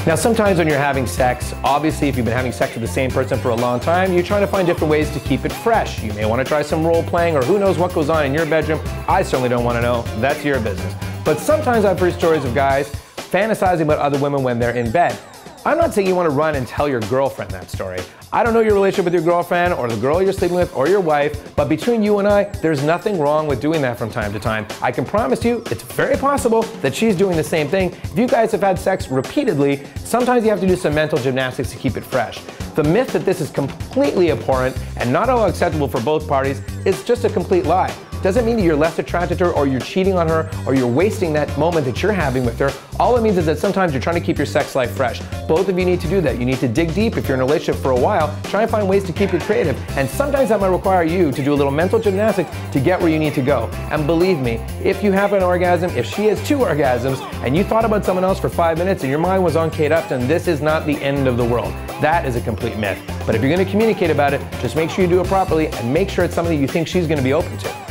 Now, sometimes when you're having sex, obviously if you've been having sex with the same person for a long time, you're trying to find different ways to keep it fresh. You may want to try some role playing, or who knows what goes on in your bedroom. I certainly don't want to know. That's your business. But sometimes I've heard stories of guys fantasizing about other women when they're in bed. I'm not saying you want to run and tell your girlfriend that story. I don't know your relationship with your girlfriend or the girl you're sleeping with or your wife, but between you and I, there's nothing wrong with doing that from time to time. I can promise you, it's very possible that she's doing the same thing. If you guys have had sex repeatedly, sometimes you have to do some mental gymnastics to keep it fresh. The myth that this is completely abhorrent and not at all acceptable for both parties is just a complete lie. Doesn't mean that you're less attracted to her, or you're cheating on her, or you're wasting that moment that you're having with her. All it means is that sometimes you're trying to keep your sex life fresh. Both of you need to do that. You need to dig deep if you're in a relationship for a while, try and find ways to keep it creative. And sometimes that might require you to do a little mental gymnastics to get where you need to go. And believe me, if you have an orgasm, if she has 2 orgasms, and you thought about someone else for 5 minutes and your mind was on Kate Upton, this is not the end of the world. That is a complete myth. But if you're going to communicate about it, just make sure you do it properly and make sure it's something you think she's going to be open to.